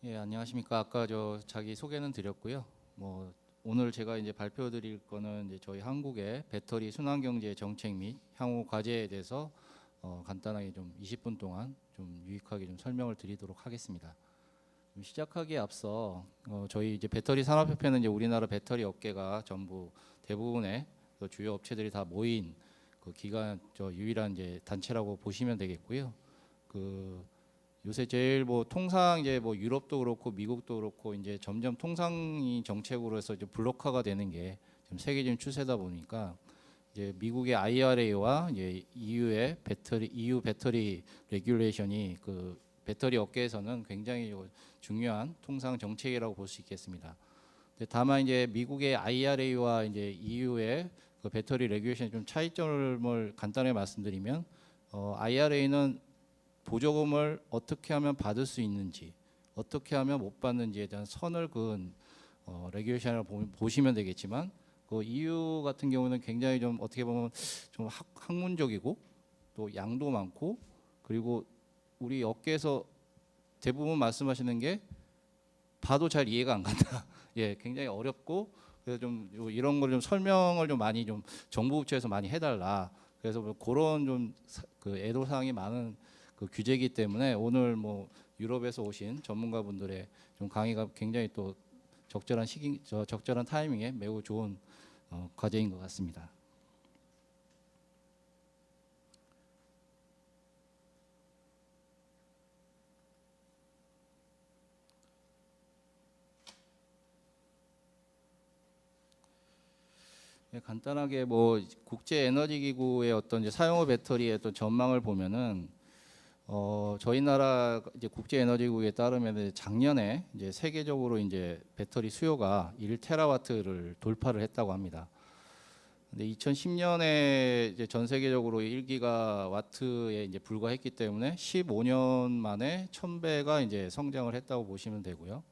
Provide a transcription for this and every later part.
예, 안녕하십니까. 아까 자기 소개는 드렸고요. 오늘 제가 이제 발표드릴 거는 이제 저희 한국의 배터리 순환 경제 정책 및 향후 과제에 대해서 간단하게 좀 20분 동안 좀 유익하게 좀 설명을 드리도록 하겠습니다. 좀 시작하기에 앞서 저희 이제 배터리 산업협회는 이제 우리나라 배터리 업계가 전부 대부분의 그 주요 업체들이 다 모인 그 기관 유일한 이제 단체라고 보시면 되겠고요. 요새 제일 통상 이제 유럽도 그렇고 미국도 그렇고 이제 점점 통상이 정책으로 해서 이제 블록화가 되는 게 지금 세계적인 추세다 보니까 이제 미국의 IRA와 이제 EU 배터리 레귤레이션이 그 배터리 업계에서는 굉장히 중요한 통상 정책이라고 볼 수 있겠습니다. 다만 이제 미국의 IRA와 이제 EU의 그 배터리 레귤레이션 좀 차이점을 간단하게 말씀드리면 IRA는 보조금을 어떻게 하면 받을 수 있는지, 어떻게 하면 못 받는지에 대한 선을 그은 레귤레이션을 보시면 되겠지만, 그 EU 같은 경우는 굉장히 좀 어떻게 보면 좀 학문적이고 또 양도 많고, 그리고 우리 업계에서 대부분 말씀하시는 게 봐도 잘 이해가 안 간다. 예, 굉장히 어렵고, 그래서 좀 이런 걸 좀 설명을 좀 많이 좀 정부 부처에서 많이 해달라. 그래서 그런 좀 그 애로사항이 많은 그 규제이기 때문에 오늘 유럽에서 오신 전문가분들의 좀 강의가 굉장히 또 적절한 타이밍에 매우 좋은 과제인 것 같습니다. 예, 간단하게 국제 에너지 기구의 어떤 이제 사용후 배터리의 또 전망을 보면은 저희 나라 이제 국제에너지국에 따르면 작년에 이제 세계적으로 이제 배터리 수요가 1테라와트를 돌파를 했다고 합니다. 근데 2010년에 이제 전 세계적으로 1기가와트에 이제 불과했기 때문에 15년 만에 1000배가 이제 성장을 했다고 보시면 되고요.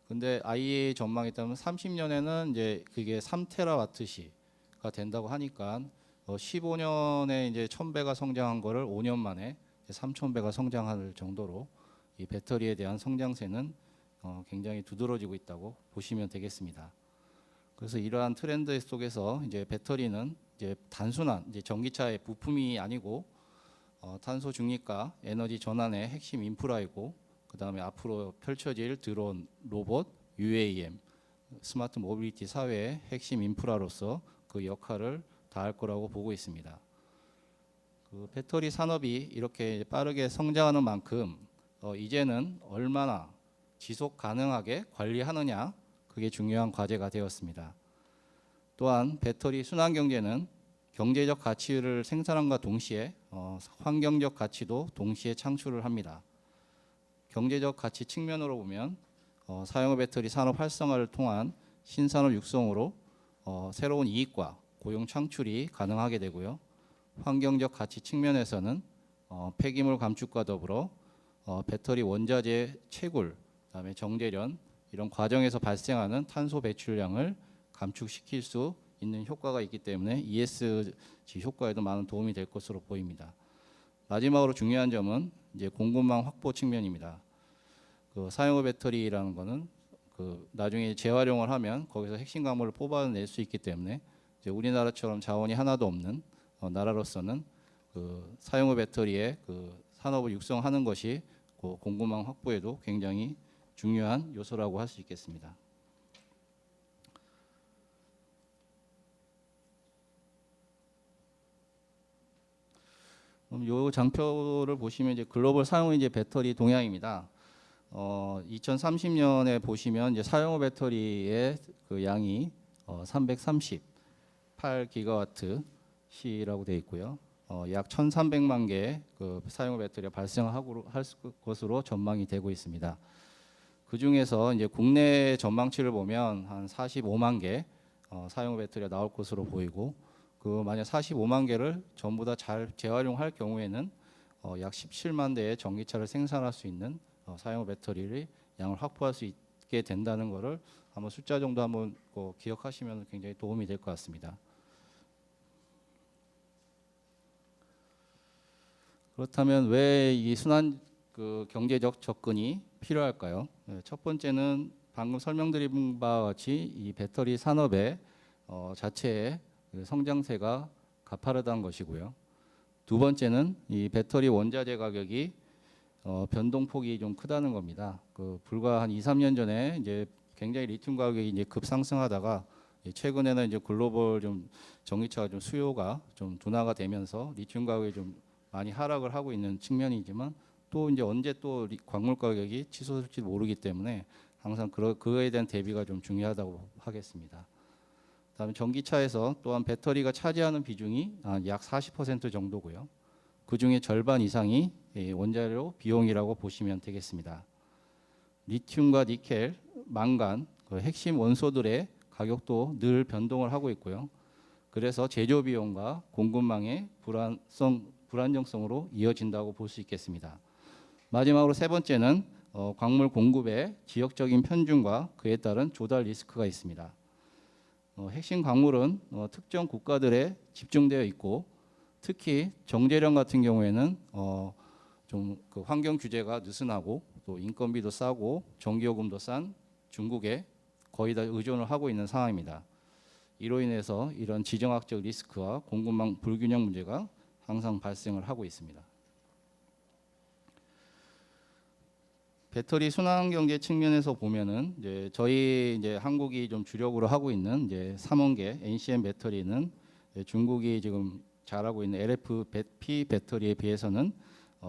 근데 IEA 전망에 따르면 30년에는 이제 그게 3테라와트시가 된다고 하니까 15년에 이제 1000배가 성장한 거를 5년 만에 3000배가 성장할 정도로 이 배터리에 대한 성장세는 굉장히 두드러지고 있다고 보시면 되겠습니다. 그래서 이러한 트렌드 속에서 이제 배터리는 이제 단순한 이제 전기차의 부품이 아니고 탄소 중립과 에너지 전환의 핵심 인프라이고, 그 다음에 앞으로 펼쳐질 드론, 로봇, UAM, 스마트 모빌리티 사회의 핵심 인프라로서 그 역할을 다할 거라고 보고 있습니다. 그 배터리 산업이 이렇게 빠르게 성장하는 만큼 이제는 얼마나 지속 가능하게 관리하느냐, 그게 중요한 과제가 되었습니다. 또한 배터리 순환 경제는 경제적 가치를 생산함과 동시에 환경적 가치도 동시에 창출을 합니다. 경제적 가치 측면으로 보면 사용후 배터리 산업 활성화를 통한 신산업 육성으로 새로운 이익과 고용 창출이 가능하게 되고요. 환경적 가치 측면에서는 폐기물 감축과 더불어 배터리 원자재 채굴, 그다음에 정제련 이런 과정에서 발생하는 탄소 배출량을 감축시킬 수 있는 효과가 있기 때문에 ESG 효과에도 많은 도움이 될 것으로 보입니다. 마지막으로 중요한 점은 이제 공급망 확보 측면입니다. 그 사용후 배터리라는 거는 그 나중에 재활용을 하면 거기서 핵심 광물을 뽑아낼 수 있기 때문에 이제 우리나라처럼 자원이 하나도 없는 나라로서는 그 사용후 배터리의 그 산업을 육성하는 것이 그 공급망 확보에도 굉장히 중요한 요소라고 할 수 있겠습니다. 그럼 이 장표를 보시면 이제 글로벌 사용후 이제 배터리 동향입니다. 2030년에 보시면 이제 사용후 배터리의 그 양이 338기가와트 시라고 되어 있고요. 약 1,300만 개의 그 사용후 배터리가 발생할 것으로 전망이 되고 있습니다. 그 중에서 이제 국내 전망치를 보면 한 45만 개 사용후 배터리가 나올 것으로 보이고, 그 만약 45만 개를 전부 다 잘 재활용할 경우에는 약 17만 대의 전기차를 생산할 수 있는 사용후 배터리를 양을 확보할 수 있게 된다는 것을 한번 숫자 정도 한번 기억하시면 굉장히 도움이 될 것 같습니다. 그렇다면 왜 이 순환 그 경제적 접근이 필요할까요? 첫 번째는 방금 설명드린 바와 같이 이 배터리 산업의 자체의 그 성장세가 가파르다는 것이고요. 두 번째는 이 배터리 원자재 가격이 변동폭이 좀 크다는 겁니다. 불과 한 2, 3년 전에 이제 굉장히 리튬 가격이 이제 급상승하다가 최근에는 이제 글로벌 좀 전기차가 좀 수요가 좀 둔화가 되면서 리튬 가격이 좀 많이 하락을 하고 있는 측면이지만 또 이제 언제 또 광물 가격이 치솟을지 모르기 때문에 항상 그거에 대한 대비가 좀 중요하다고 하겠습니다. 다음에 전기차에서 또한 배터리가 차지하는 비중이 약 40% 정도고요. 그 중에 절반 이상이 원자료 비용이라고 보시면 되겠습니다. 리튬과 니켈, 망간, 그 핵심 원소들의 가격도 늘 변동을 하고 있고요. 그래서 제조 비용과 공급망의 불안정성으로 이어진다고 볼 수 있겠습니다. 마지막으로 세 번째는 광물 공급의 지역적인 편중과 그에 따른 조달 리스크가 있습니다. 핵심 광물은 특정 국가들에 집중되어 있고 특히 정제련 같은 경우에는 좀 그 환경 규제가 느슨하고 또 인건비도 싸고 전기요금도 싼 중국에 거의 다 의존을 하고 있는 상황입니다. 이로 인해서 이런 지정학적 리스크와 공급망 불균형 문제가 항상 발생을 하고 있습니다. 배터리 순환 경제 측면에서 보면은 이제 저희 이제 한국이 좀 주력으로 하고 있는 이제 3원계 NCM 배터리는 중국이 지금 잘하고 있는 LFP 배터리에 비해서는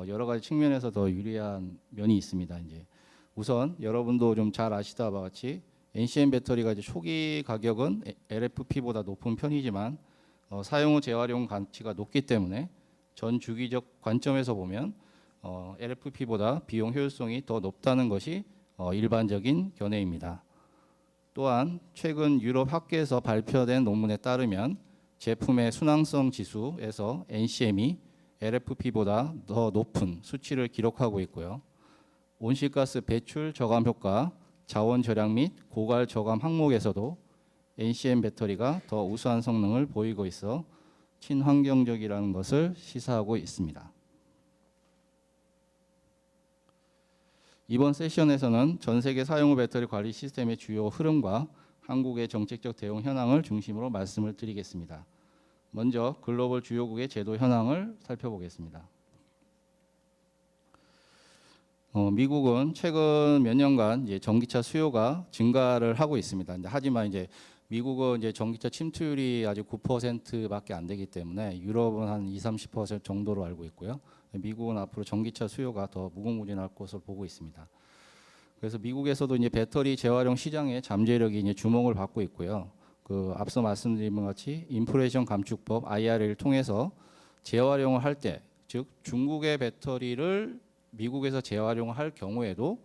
여러 가지 측면에서 더 유리한 면이 있습니다. 이제 우선 여러분도 좀 잘 아시다 바와 같이 NCM 배터리가 이제 초기 가격은 LFP보다 높은 편이지만 사용 후 재활용 가치가 높기 때문에 전 주기적 관점에서 보면 LFP보다 비용 효율성이 더 높다는 것이 일반적인 견해입니다. 또한 최근 유럽 학계에서 발표된 논문에 따르면 제품의 순항성 지수에서 NCM이 LFP보다 더 높은 수치를 기록하고 있고요. 온실가스 배출 저감 효과, 자원 절약 및 고갈 저감 항목에서도 NCM 배터리가 더 우수한 성능을 보이고 있어 친환경적이라는 것을 시사하고 있습니다. 이번 세션에서는 전 세계 사용 후 배터리 관리 시스템의 주요 흐름과 한국의 정책적 대응 현황을 중심으로 말씀을 드리겠습니다. 먼저 글로벌 주요국의 제도 현황을 살펴보겠습니다. 미국은 최근 몇 년간 이제 전기차 수요가 증가를 하고 있습니다. 하지만 이제 미국은 이제 전기차 침투율이 아직 9%밖에 안 되기 때문에 유럽은 한 20-30% 정도로 알고 있고요. 미국은 앞으로 전기차 수요가 더 무궁무진할 것으로 보고 있습니다. 그래서 미국에서도 이제 배터리 재활용 시장의 잠재력이 이제 주목을 받고 있고요. 앞서 말씀드린 것 같이 인플레이션 감축법 IRA를 통해서 재활용을 할 때, 즉 중국의 배터리를 미국에서 재활용을 할 경우에도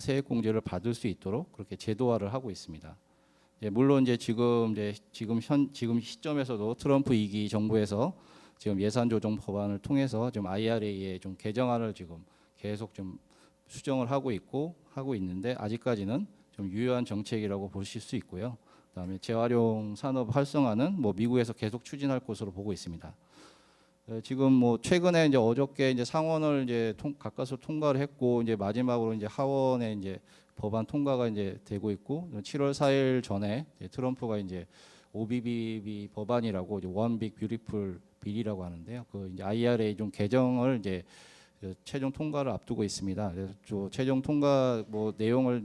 세액 공제를 받을 수 있도록 그렇게 제도화를 하고 있습니다. 물론 이제 지금 시점에서도 트럼프 2기 정부에서 지금 예산 조정 법안을 통해서 지금 IRA의 좀 개정안을 지금 계속 좀 수정을 하고 있는데 아직까지는 좀 유효한 정책이라고 보실 수 있고요. 그다음에 재활용 산업 활성화는 미국에서 계속 추진할 것으로 보고 있습니다. 지금 최근에 이제 어저께 이제 상원을 이제 가까스로 통과를 했고 이제 마지막으로 이제 하원에 이제 법안 통과가 이제 되고 있고 7월 4일 전에 트럼프가 이제 OBBB 법안이라고 이제 One Big Beautiful Bill이라고 하는데요. 이제 IRA 좀 개정을 이제 최종 통과를 앞두고 있습니다. 그래서 최종 통과 내용을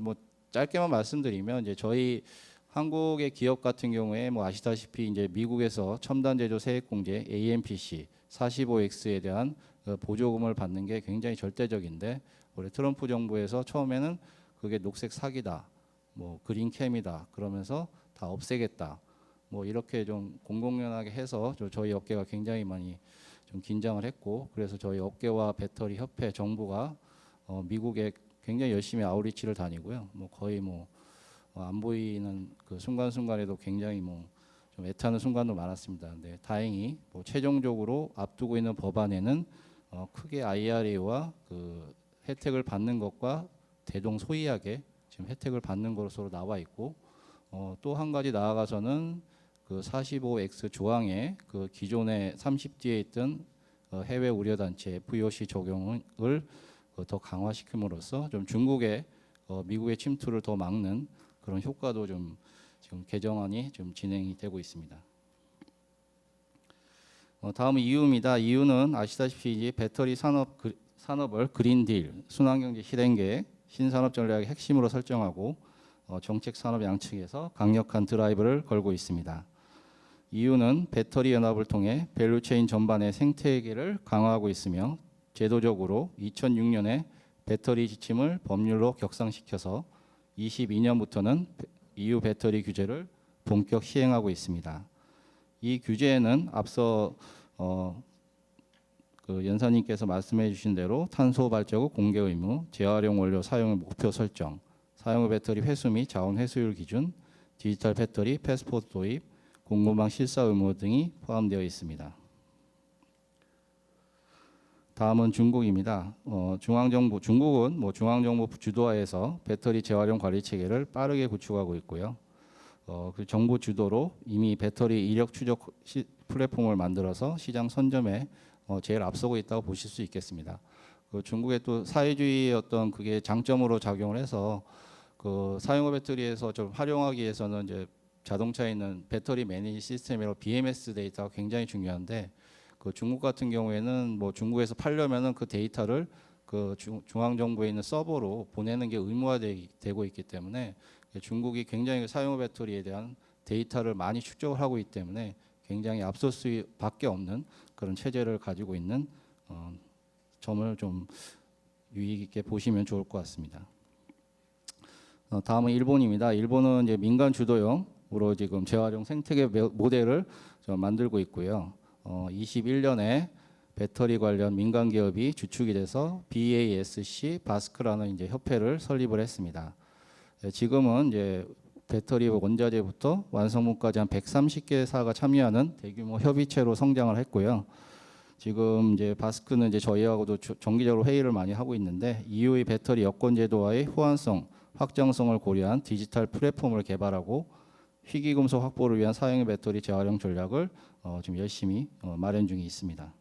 짧게만 말씀드리면 이제 저희 한국의 기업 같은 경우에 아시다시피 이제 미국에서 첨단 제조 세액 공제 AMPC 45X에 대한 보조금을 받는 게 굉장히 절대적인데 올해 트럼프 정부에서 처음에는 그게 녹색 사기다, 그린캠이다 그러면서 다 없애겠다, 이렇게 좀 공공연하게 해서 저희 업계가 굉장히 많이 좀 긴장을 했고 그래서 저희 업계와 배터리 협회 정부가 미국에 굉장히 열심히 아웃리치를 다니고요. 거의 안 보이는 그 순간순간에도 굉장히 좀 애타는 순간도 많았습니다. 근데 다행히 최종적으로 앞두고 있는 법안에는 크게 IRA와 그 혜택을 받는 것과 대동소이하게 지금 혜택을 받는 것으로 나와 있고 또 한 가지 나아가서는 그 45X 조항에 그 기존에 30D에 있던 해외 우려단체 FEOC 적용을 더 강화시킴으로써 좀 중국의 미국의 침투를 더 막는 그런 효과도 좀 지금 개정안이 좀 진행이 되고 있습니다. 다음은 EU입니다. EU는 아시다시피 이제 배터리 산업을 그린딜, 순환경제 실행계획, 신산업 전략의 핵심으로 설정하고 정책 산업 양측에서 강력한 드라이브를 걸고 있습니다. EU는 배터리 연합을 통해 밸류체인 전반의 생태계를 강화하고 있으며 제도적으로 2006년에 배터리 지침을 법률로 격상시켜서 22년부터는 EU 배터리 규제를 본격 시행하고 있습니다. 이 규제에는 앞서 그 연사님께서 말씀해 주신 대로 탄소 발자국 공개 의무, 재활용 원료 사용의 목표 설정, 사용후 배터리 회수 및 자원 회수율 기준, 디지털 배터리 패스포트 도입, 공급망 실사 의무 등이 포함되어 있습니다. 다음은 중국입니다. 중국은 중앙정부 주도하에서 배터리 재활용 관리 체계를 빠르게 구축하고 있고요. 그 정부 주도로 이미 배터리 이력 추적 플랫폼을 만들어서 시장 선점에 제일 앞서고 있다고 보실 수 있겠습니다. 그 중국의 또 사회주의의 어떤 그게 장점으로 작용을 해서 그 사용후 배터리에서 좀 활용하기 위해서는 이제 자동차에 있는 배터리 매니지 시스템이라고 BMS 데이터가 굉장히 중요한데 그 중국 같은 경우에는 뭐 중국에서 팔려면은 그 데이터를 그 중앙 정부에 있는 서버로 보내는 게 의무화되고 있기 때문에 중국이 굉장히 사용후 배터리에 대한 데이터를 많이 축적을 하고 있기 때문에 굉장히 앞설 수밖에 없는 그런 체제를 가지고 있는 점을 좀 유의 깊게 보시면 좋을 것 같습니다. 다음은 일본입니다. 일본은 이제 민간 주도형으로 지금 재활용 생태계 모델을 만들고 있고요. 21년에 배터리 관련 민간 기업이 주축이 돼서 BASC 바스크라는 이제 협회를 설립을 했습니다. 지금은 이제 배터리 원자재부터 완성품까지 한 130개사가 참여하는 대규모 협의체로 성장을 했고요. 지금 이제 바스크는 이제 저희하고도 정기적으로 회의를 많이 하고 있는데 EU의 배터리 여권 제도와의 호환성, 확장성을 고려한 디지털 플랫폼을 개발하고 희귀금속 확보를 위한 사용의 배터리 재활용 전략을 지금 열심히 마련 중에 있습니다.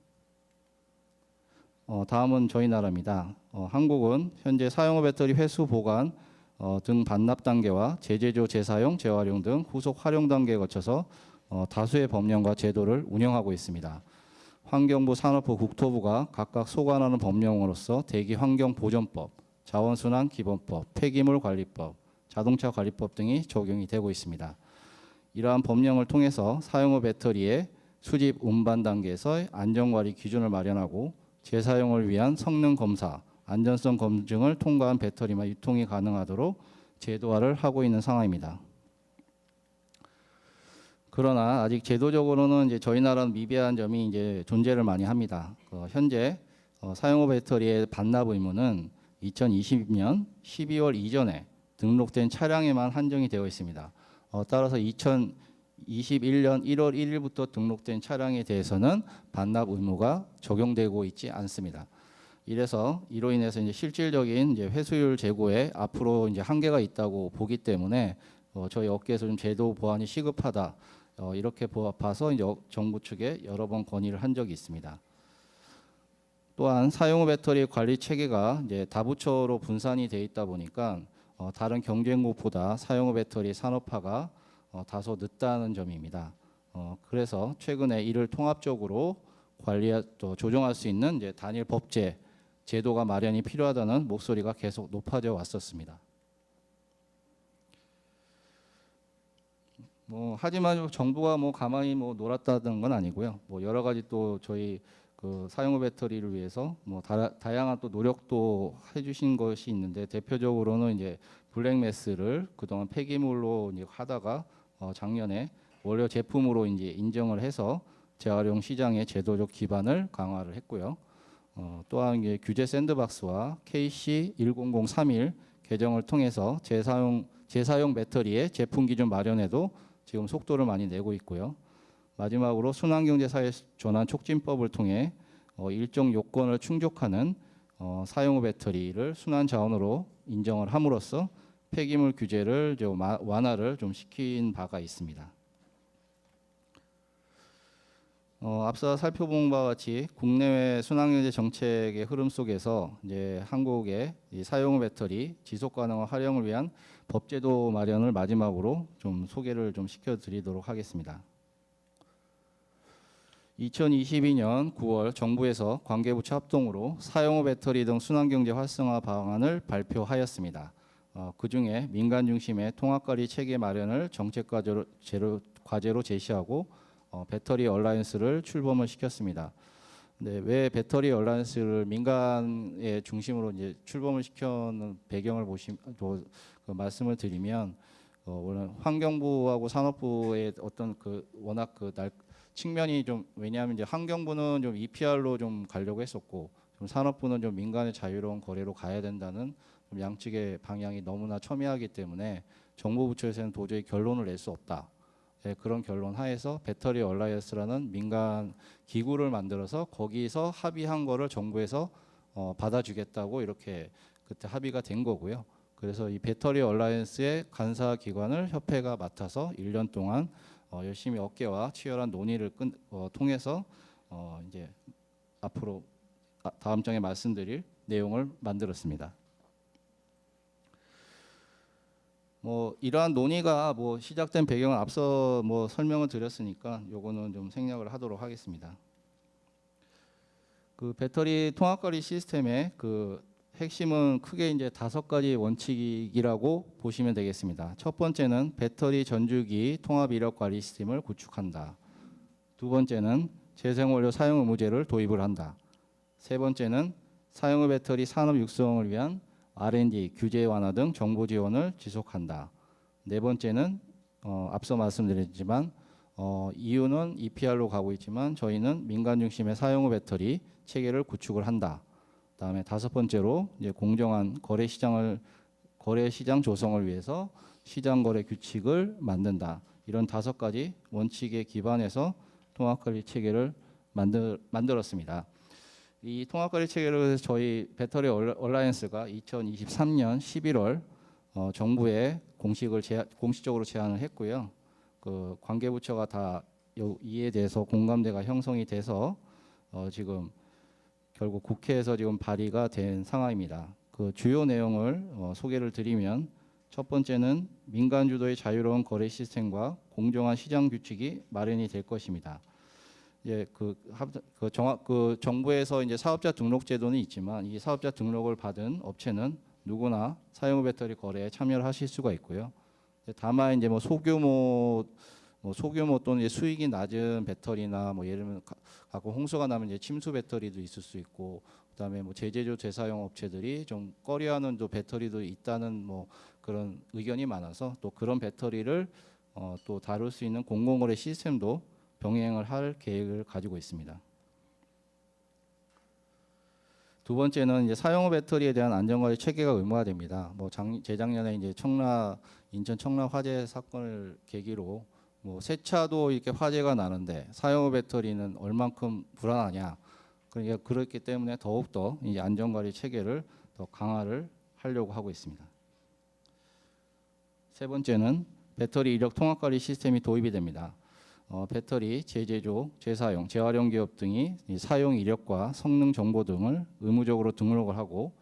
다음은 저희 나라입니다. 한국은 현재 사용후 배터리 회수 보관 등 반납 단계와 재제조, 재사용, 재활용 등 후속 활용 단계에 거쳐서 다수의 법령과 제도를 운영하고 있습니다. 환경부, 산업부, 국토부가 각각 소관하는 법령으로서 대기환경보전법, 자원순환기본법, 폐기물관리법, 자동차관리법 등이 적용이 되고 있습니다. 이러한 법령을 통해서 사용후 배터리의 수집, 운반 단계에서의 안전관리 기준을 마련하고 재사용을 위한 성능 검사, 안전성 검증을 통과한 배터리만 유통이 가능하도록 제도화를 하고 있는 상황입니다. 그러나 아직 제도적으로는 이제 저희 나라는 미비한 점이 이제 존재를 많이 합니다. 현재 사용후 배터리의 반납 의무는 2020년 12월 이전에 등록된 차량에만 한정이 되어 있습니다. 따라서 2021년 1월 1일부터 등록된 차량에 대해서는 반납 의무가 적용되고 있지 않습니다. 이로 인해서 이제 실질적인 이제 회수율 제고에 앞으로 이제 한계가 있다고 보기 때문에 저희 업계에서 좀 제도 보완이 시급하다 이렇게 봐서 이제 정부 측에 여러 번 건의를 한 적이 있습니다. 또한 사용후 배터리 관리 체계가 이제 다부처로 분산이 돼 있다 보니까 다른 경쟁국보다 사용후 배터리 산업화가 다소 늦다는 점입니다. 그래서 최근에 이를 통합적으로 또 조정할 수 있는 이제 단일 법제 제도가 마련이 필요하다는 목소리가 계속 높아져 왔었습니다. 하지만 정부가 가만히 놀았다는 건 아니고요. 여러 가지 또 저희 그 사용후 배터리를 위해서 다양한 또 노력도 해주신 것이 있는데 대표적으로는 이제 블랙매스를 그동안 폐기물로 이제 하다가 작년에 원료 제품으로 이제 인정을 해서 재활용 시장의 제도적 기반을 강화를 했고요. 또한 이제 규제 샌드박스와 KC 10031 개정을 통해서 재사용 배터리의 제품 기준 마련에도 지금 속도를 많이 내고 있고요. 마지막으로 순환경제 사회 전환 촉진법을 통해 일정 요건을 충족하는 사용후 배터리를 순환 자원으로 인정을 함으로써 폐기물 규제를 좀 완화를 좀 시킨 바가 있습니다. 앞서 살펴본 바와 같이 국내외 순환경제 정책의 흐름 속에서 이제 한국의 이 사용 배터리 지속 가능한 활용을 위한 법제도 마련을 마지막으로 좀 소개를 좀 시켜드리도록 하겠습니다. 2022년 9월 정부에서 관계부처 합동으로 사용후 배터리 등 순환경제 활성화 방안을 발표하였습니다. 그중에 민간 중심의 통합관리 체계 마련을 정책 과제로 제시하고 배터리 얼라이언스를 출범을 시켰습니다. 네, 왜 배터리 얼라이언스를 민간의 중심으로 이제 출범을 시켰는 배경을 그 말씀을 드리면 오늘 환경부하고 산업부의 어떤 그 워낙 측면이 좀 왜냐하면 이제 환경부는 좀 EPR로 좀 가려고 했었고 좀 산업부는 좀 민간의 자유로운 거래로 가야 된다는 좀 양측의 방향이 너무나 첨예하기 때문에 정부 부처에서는 도저히 결론을 낼 수 없다. 네, 그런 결론 하에서 배터리 얼라이언스라는 민간 기구를 만들어서 거기서 합의한 거를 정부에서 받아주겠다고 이렇게 그때 합의가 된 거고요. 그래서 이 배터리 얼라이언스의 간사 기관을 협회가 맡아서 1년 동안 열심히 업계와 치열한 논의를 통해서 이제 앞으로 다음 장에 말씀드릴 내용을 만들었습니다. 이러한 논의가 시작된 배경을 앞서 설명을 드렸으니까 요거는 좀 생략을 하도록 하겠습니다. 그 배터리 통합관리 시스템의 그 핵심은 크게 이제 5가지 원칙이라고 보시면 되겠습니다. 첫 번째는 배터리 전주기 통합 이력 관리 시스템을 구축한다. 두 번째는 재생원료 사용 의무제를 도입을 한다. 세 번째는 사용후 배터리 산업 육성을 위한 R&D, 규제 완화 등 정보 지원을 지속한다. 네 번째는 앞서 말씀드렸지만 EU는 EPR로 가고 있지만 저희는 민간 중심의 사용후 배터리 체계를 구축을 한다. 그다음에 5번째로 이제 공정한 거래 시장 조성을 위해서 시장 거래 규칙을 만든다. 이런 5가지 원칙에 기반해서 통합관리 체계를 만들었습니다. 이 통합관리 체계를 저희 배터리 얼라이언스가 2023년 11월 정부에 공식적으로 제안을 했고요. 그 관계부처가 다 이에 대해서 공감대가 형성이 돼서 지금 결국 국회에서 지금 발의가 된 상황입니다. 그 주요 내용을 소개를 드리면 첫 번째는 민간 주도의 자유로운 거래 시스템과 공정한 시장 규칙이 마련이 될 것입니다. 예, 정부에서 이제 사업자 등록 제도는 있지만 이 사업자 등록을 받은 업체는 누구나 사용후 배터리 거래에 참여를 하실 수가 있고요. 다만 이제 소규모 또는 이제 수익이 낮은 배터리나 예를 들면 가끔 홍수가 나면 이제 침수 배터리도 있을 수 있고, 그다음에 제재조 재사용 업체들이 좀 꺼려하는 또 배터리도 있다는 그런 의견이 많아서 또 그런 배터리를 또 다룰 수 있는 공공거래 시스템도 병행을 할 계획을 가지고 있습니다. 두 번째는 이제 사용후 배터리에 대한 안전관리 체계가 의무화됩니다. 재작년에 이제 인천 청라 화재 사건을 계기로 새 차도 이렇게 화재가 나는데 사용후 배터리는 얼만큼 불안하냐. 그러니까 그렇기 때문에 더욱더 이 안전관리 체계를 더 강화를 하려고 하고 있습니다. 세 번째는 배터리 이력 통합관리 시스템이 도입이 됩니다. 배터리 재제조, 재사용, 재활용 기업 등이 이 사용 이력과 성능 정보 등을 의무적으로 등록을 하고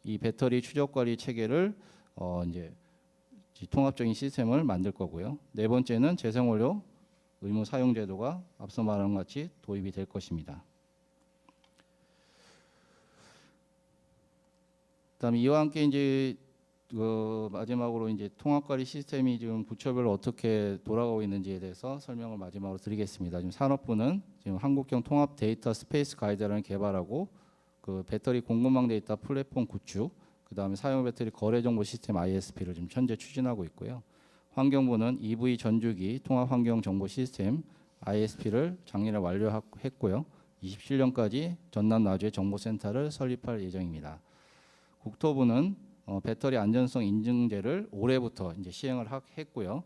이 배터리 추적 관리 체계를 이제 통합적인 시스템을 만들 거고요. 네 번째는 재생원료 의무 사용 제도가 앞서 말한 것 같이 도입이 될 것입니다. 그다음에 이와 함께 이제 마지막으로 이제 통합관리 시스템이 지금 부처별로 어떻게 돌아가고 있는지에 대해서 설명을 마지막으로 드리겠습니다. 지금 산업부는 지금 한국형 통합 데이터 스페이스 가이드라인을 개발하고 그 배터리 공급망 데이터 플랫폼 구축, 그다음에 사용 배터리 거래 정보 시스템 ISP를 지금 현재 추진하고 있고요. 환경부는 EV 전주기 통합 환경 정보 시스템 ISP를 작년에 완료했고요. 27년까지 전남 나주에 정보센터를 설립할 예정입니다. 국토부는 배터리 안전성 인증제를 올해부터 이제 시행을 했고요.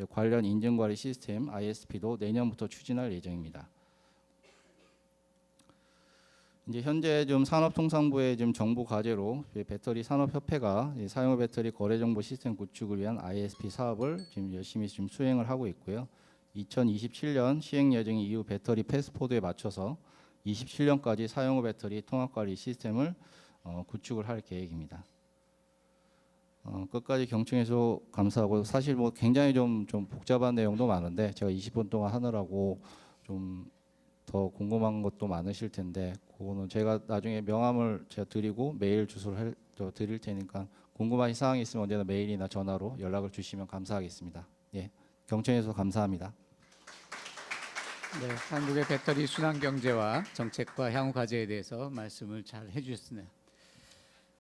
관련 인증관리 시스템 ISP도 내년부터 추진할 예정입니다. 이제 현재 좀 산업통상부의 지금 정부 과제로 배터리 산업협회가 사용후 배터리 거래 정보 시스템 구축을 위한 ISP 사업을 지금 열심히 수행을 하고 있고요. 2027년 시행 예정인 이후 배터리 패스포드에 맞춰서 27년까지 사용 후 배터리 통합 관리 시스템을 구축을 할 계획입니다. 끝까지 경청해 주셔서 감사하고, 사실 뭐 굉장히 좀 복잡한 내용도 많은데 제가 20분 동안 하느라고 좀 더 궁금한 것도 많으실 텐데, 그거는 제가 나중에 명함을 제가 드리고 메일 주소를 드릴 테니까 궁금하신 사항이 있으면 언제나 메일이나 전화로 연락을 주시면 감사하겠습니다. 예, 경청해 주셔서 감사합니다. 네, 한국의 배터리 순환 경제와 정책과 향후 과제에 대해서 말씀을 잘 해주셨습니다.